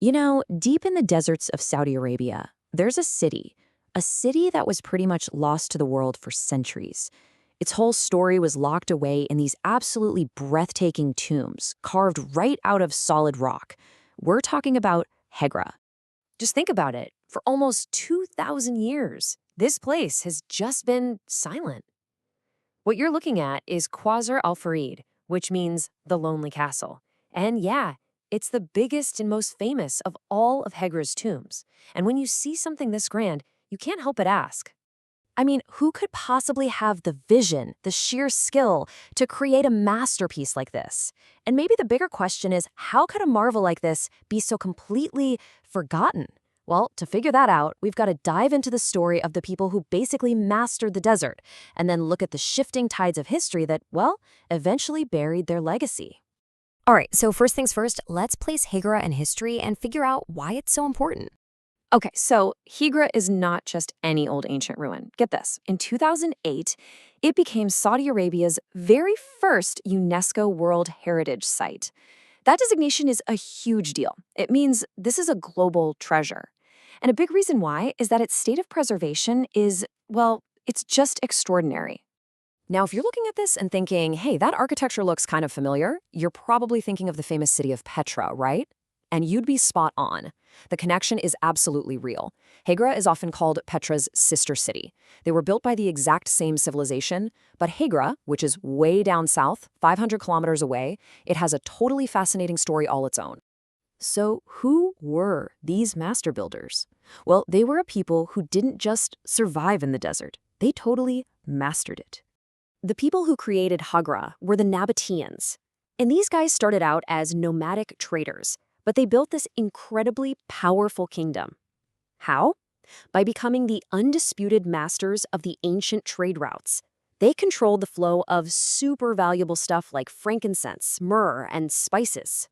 You know, deep in the deserts of Saudi Arabia, there's a city that was pretty much lost to the world for centuries. Its whole story was locked away in these absolutely breathtaking tombs, carved right out of solid rock. We're talking about Hegra. Just think about it. For almost 2,000 years, this place has just been silent. What you're looking at is Qasr al-Farid, which means the lonely castle. And yeah, it's the biggest and most famous of all of Hegra's tombs. And when you see something this grand, you can't help but ask, I mean, who could possibly have the vision, the sheer skill to create a masterpiece like this? And maybe the bigger question is, how could a marvel like this be so completely forgotten? Well, to figure that out, we've got to dive into the story of the people who basically mastered the desert, and then look at the shifting tides of history that, well, eventually buried their legacy. All right, so first things first, let's place Hegra in history and figure out why it's so important. Okay, so Hegra is not just any old ancient ruin. Get this. In 2008, it became Saudi Arabia's very first UNESCO World Heritage Site. That designation is a huge deal. It means this is a global treasure. And a big reason why is that its state of preservation is, well, it's just extraordinary. Now, if you're looking at this and thinking, hey, that architecture looks kind of familiar, you're probably thinking of the famous city of Petra, right? And you'd be spot on. The connection is absolutely real. Hegra is often called Petra's sister city. They were built by the exact same civilization, but Hegra, which is way down south, 500 kilometers away, it has a totally fascinating story all its own. So who were these master builders? Well, they were a people who didn't just survive in the desert. They totally mastered it. The people who created Hegra were the Nabataeans. And these guys started out as nomadic traders, but they built this incredibly powerful kingdom. How? By becoming the undisputed masters of the ancient trade routes. They controlled the flow of super valuable stuff like frankincense, myrrh, and spices.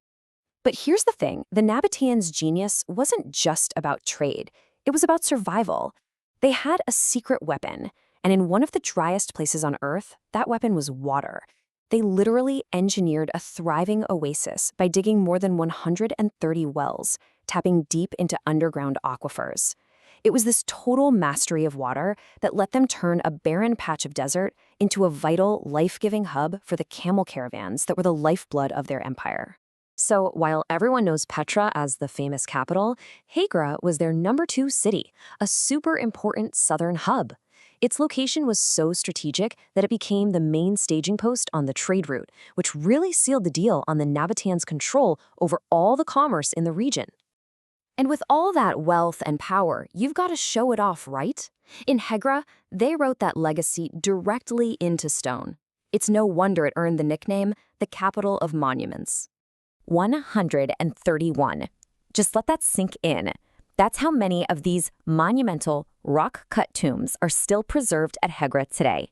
But here's the thing, the Nabataeans' genius wasn't just about trade. It was about survival. They had a secret weapon, and in one of the driest places on Earth, that weapon was water. They literally engineered a thriving oasis by digging more than 130 wells, tapping deep into underground aquifers. It was this total mastery of water that let them turn a barren patch of desert into a vital, life-giving hub for the camel caravans that were the lifeblood of their empire. So while everyone knows Petra as the famous capital, Hegra was their #2 city, a super important southern hub. Its location was so strategic that it became the main staging post on the trade route, which really sealed the deal on the Nabataeans' control over all the commerce in the region. And with all that wealth and power, you've got to show it off, right? In Hegra, they wrote that legacy directly into stone. It's no wonder it earned the nickname the capital of monuments. 131. Just let that sink in. That's how many of these monumental, rock-cut tombs are still preserved at Hegra today.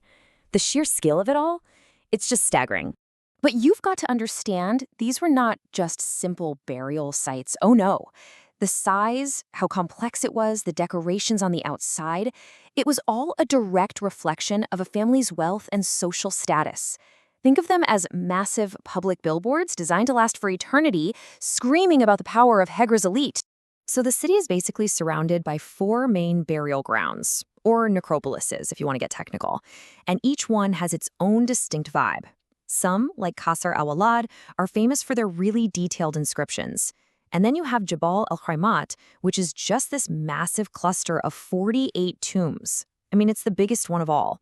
The sheer scale of it all, it's just staggering. But you've got to understand, these were not just simple burial sites. Oh no. The size, how complex it was, the decorations on the outside, it was all a direct reflection of a family's wealth and social status. Think of them as massive public billboards designed to last for eternity, screaming about the power of Hegra's elite. So the city is basically surrounded by 4 main burial grounds, or necropolises if you want to get technical, and each one has its own distinct vibe. Some, like Qasr al-Walad, are famous for their really detailed inscriptions. And then you have Jabal al-Khaymat, which is just this massive cluster of 48 tombs. I mean, it's the biggest one of all.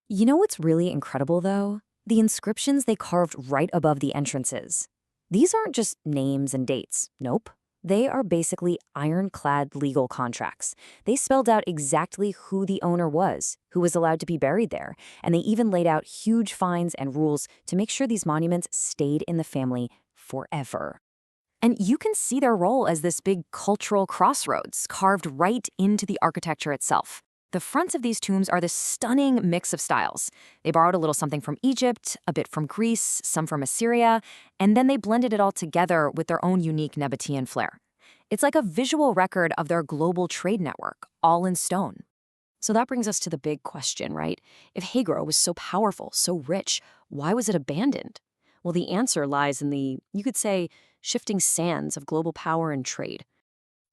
You know what's really incredible, though? The inscriptions they carved right above the entrances. These aren't just names and dates. Nope. They are basically ironclad legal contracts. They spelled out exactly who the owner was, who was allowed to be buried there, and they even laid out huge fines and rules to make sure these monuments stayed in the family forever. And you can see their role as this big cultural crossroads carved right into the architecture itself. The fronts of these tombs are this stunning mix of styles. They borrowed a little something from Egypt, a bit from Greece, some from Assyria, and then they blended it all together with their own unique Nabataean flair. It's like a visual record of their global trade network, all in stone. So that brings us to the big question, right? If Hegra was so powerful, so rich, why was it abandoned? Well, the answer lies in the, you could say, shifting sands of global power and trade.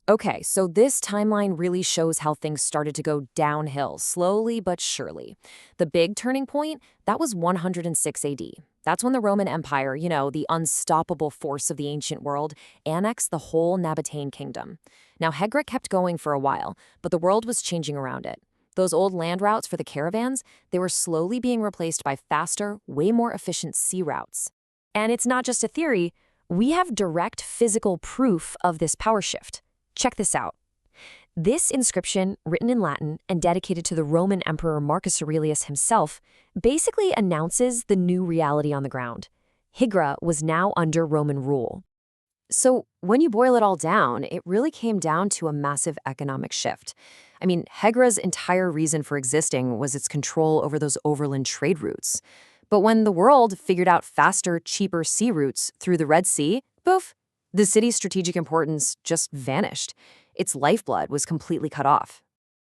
Okay, so this timeline really shows how things started to go downhill, slowly but surely. The big turning point, that was 106 AD. That's when the Roman Empire, the unstoppable force of the ancient world, annexed the whole Nabataean Kingdom. Now, Hegra kept going for a while, but the world was changing around it. Those old land routes for the caravans, they were slowly being replaced by faster, way more efficient sea routes. And it's not just a theory. We have direct physical proof of this power shift. Check this out. This inscription, written in Latin and dedicated to the Roman Emperor Marcus Aurelius himself, basically announces the new reality on the ground. Hegra was now under Roman rule. So when you boil it all down, it really came down to a massive economic shift. I mean, Hegra's entire reason for existing was its control over those overland trade routes. But when the world figured out faster, cheaper sea routes through the Red Sea, poof, the city's strategic importance just vanished. Its lifeblood was completely cut off.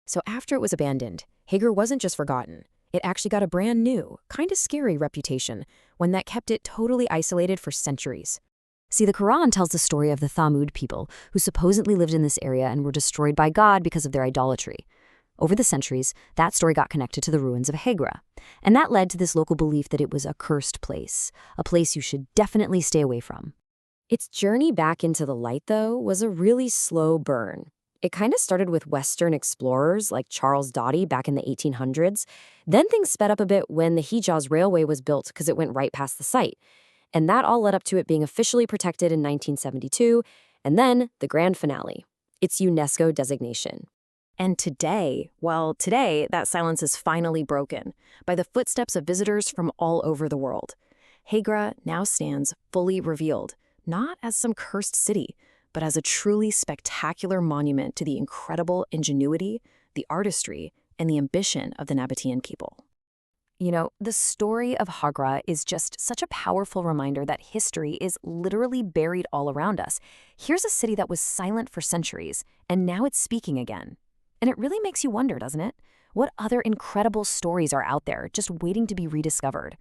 So after it was abandoned, Hegra wasn't just forgotten. It actually got a brand new, kind of scary reputation, one that kept it totally isolated for centuries. See, the Quran tells the story of the Thamud people, who supposedly lived in this area and were destroyed by God because of their idolatry. Over the centuries, that story got connected to the ruins of Hegra, and that led to this local belief that it was a cursed place, a place you should definitely stay away from. Its journey back into the light, though, was a really slow burn. It kind of started with Western explorers like Charles Doughty back in the 1800s. Then things sped up a bit when the Hijaz Railway was built because it went right past the site. And that all led up to it being officially protected in 1972, and then the grand finale, its UNESCO designation. And today, that silence is finally broken by the footsteps of visitors from all over the world. Hegra now stands fully revealed, not as some cursed city, but as a truly spectacular monument to the incredible ingenuity, the artistry, and the ambition of the Nabataean people. The story of Hegra is just such a powerful reminder that history is literally buried all around us. Here's a city that was silent for centuries, and now it's speaking again. And it really makes you wonder, doesn't it? What other incredible stories are out there just waiting to be rediscovered?